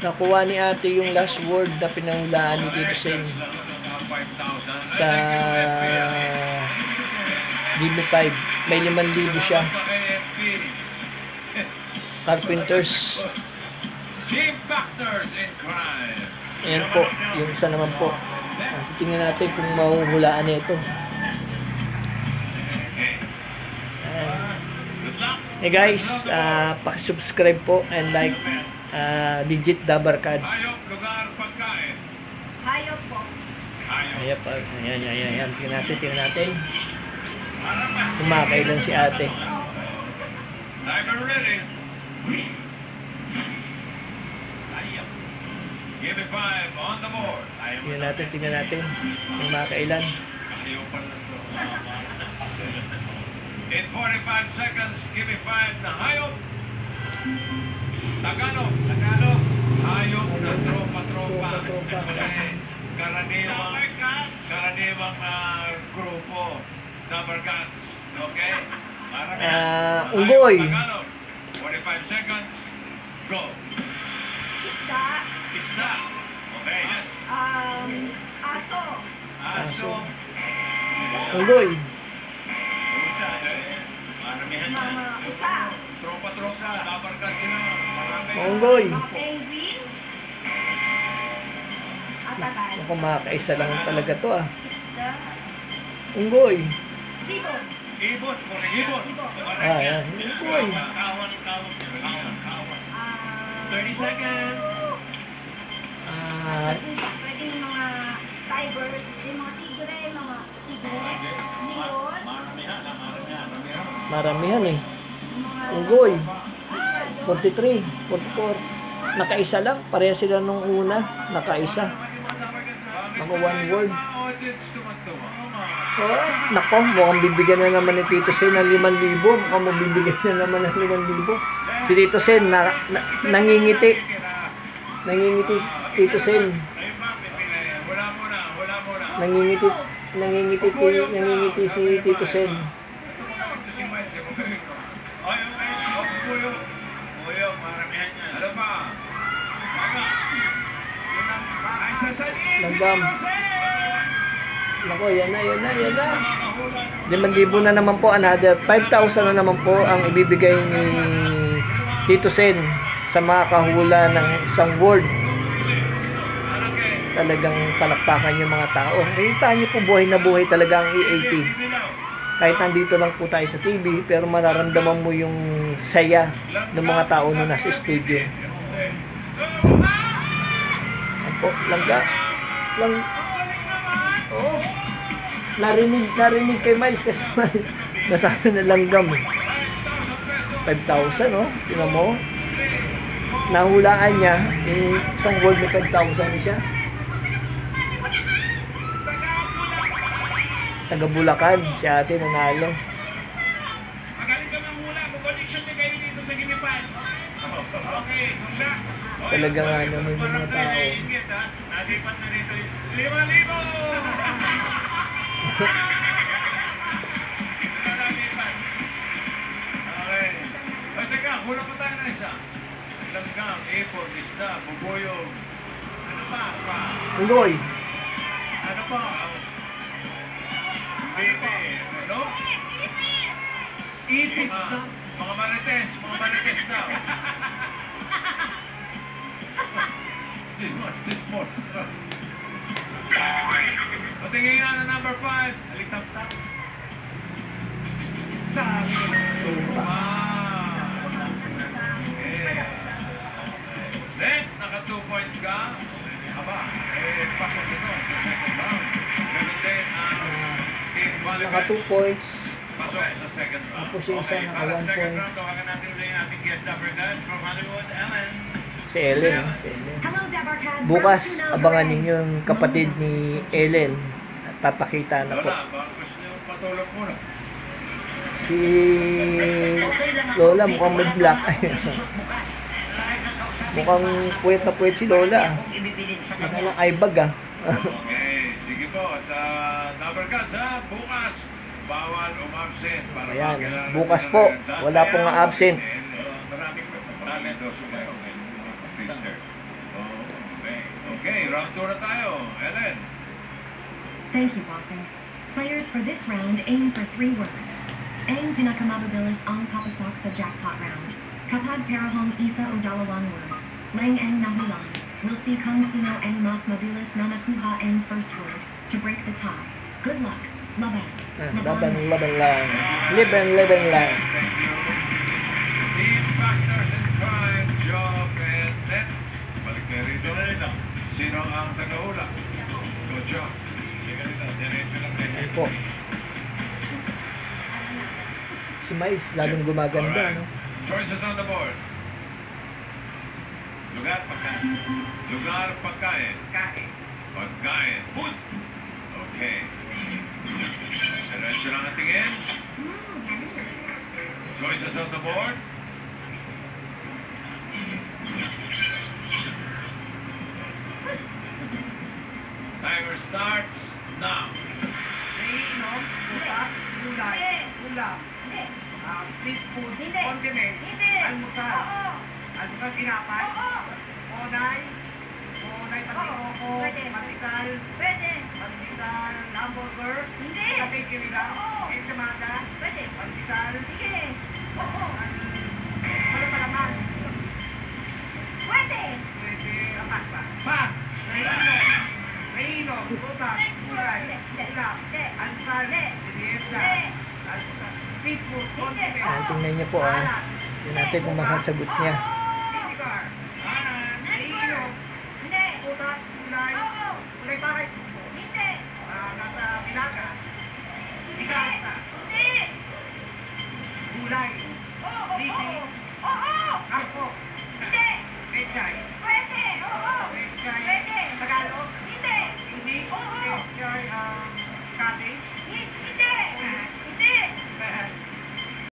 Nakuha ni ate yung last word na pinanghulaan ni Tito Sen sa DB5. May 5,000 siya. Carpenters. Ayan po, yung isa naman po. Titingnan natin kung mahuhulaan na ito. Hey guys, subscribe po and like Digit Dabarkads. Hayop po. Hayop po. Ayan. Tingnan natin. Kumakailan si ate. Give me 5 on the board. Tingnan natin. Kumakailan. In 45 seconds, give me 5 na hayop. Tagalog. Hayop na tropa. Karaniwang grupo. Dabarkads. Okay? Unggoy. Tagalog. 45 seconds. Go. Isda. Okay, yes. Aso. Unggoy. Usa. Tropa. Dabarkads sila. Marami. Unggoy. Penguin. Atagal. Ako makakaisa lang talaga to Isda. Unggoy. Libon. Ibon. Ayan. Unggoy. Kawan. 30 seconds. Pwede yung mga tigers, yung mga tigre, leon, Maramihan eh. mga Unggoy. 43, 44. Nakaisa lang. Pareha sila nung una. Nakaisa. Ako one word. Oh, nako, mukhang bibigyan na naman ni Tito Sen ng 5,000. Mukhang mabibigyan na naman ng 5,000. Si Tito Sen nangingiti. Nangingiti Tito Sen. Nangingiti si Tito Sen. Langgam. Nako, yan na. 5,000 na naman po, another 5,000 na naman po ang ibibigay ni Tito Sen sa mga kahula ng isang word. Talagang palakpakan yung mga tao. Kita niyo po, buhay na buhay talaga ang EAT. Kahit nandito lang po tayo sa TV, pero mararamdaman mo yung saya ng mga tao na nasa studio. Yan po, langga. Oh. Narinig kay Miles kasi Miles nasabi na langgam. 5,000, no? Tingnan mo. Nahulaan niya, yung isang word na 5,000 siya. Taga Bulacan, si ate nanalo. Magaling ka ng hula, mag-audition din kayo dito sa Ginipan. Okay, congrats. Talagang ano, may mga tao. Nalipat na rito 5,000! Okay. Ay, teka, hula pa tayo na isa. Langgang, ipon, isda, bubuyog. Ano pa? Unggoy. Ano pa? Bebe, ano? Ipis na. Mga marites daw. Sismos. Patingin nga na number 5. Alitap-tap. Sabi. Then, naka 2 points ka. Aba, pasok ito sa second round. Ganun din ang team volleyball. Naka 2 points. Pasok sa second round. Tapos yung isa naka 1 point. Tawagan natin ulit yung ating guest Dabarkads from Hollywood, Ellen. Si Ellen. Bukas, abangan ninyo yung kapatid ni Ellen. Papakita na po. Lola, baka gusto nyo patulog muna. Si Lola mukhang may black. Mukhang puwet na puwet si Lola. Mukhang eye bag ah. Okay, sige po. At Dabarkads ha, bukas bawal umabsent. Para Ayan, makilala bukas nila po, na- wala pong absent. Maraming talent sumayo. Sister. Okay, round 2 na tayo. Ellen. Thank you, Bossing. Players for this round aim for 3 words. Ang pinakamabilis ang papasok sa jackpot round. Kapag parehong isa o dalawang words, lang ang nahulang. We'll see kung sino ang mas mabilis na nakuha ang first word to break the tie. Good luck. Laban. Laban lang. Liban lang. Thank you. Team Factors in Crime, Job and Net. Balik kayo rito. Sino ang tagahula? Go, Job. Ayan po. Si Mais, lalong gumaganda, no? Choices on the board. Lugar, pagkain. Lugar, pagkain. Pagkain. Food. Okay. Diretso lang ang tingin. Choices on the board. Timer starts now. Iinom, butas, gulay, ulam, Hindi. street food, Hindi. condiment, Hindi. almusal, Oo. almusal tinapay, Oo. onay, patikoko, Pwede. patisal, Pwede. patisal, hamburger, Hindi. kape kirila, Oo. ensamada, Pwede. patisal, Sige. Oo. wala pa naman, Pwede. pwede, apas pa. Pass! Naiinom, butas, gulay, ulam, almusal, merienda, almusal, street food, condiment, Ayan, tingnan niyo po, salad, Tingnan natin kung makasagot niya. vinegar, naiinom, Hindi. butas, gulay, Oo. gulay bakit? Hindi. Nasa bilaga, isasta, Hindi. gulay, Oo. Lipi. Oo. angko, Hindi. pechay,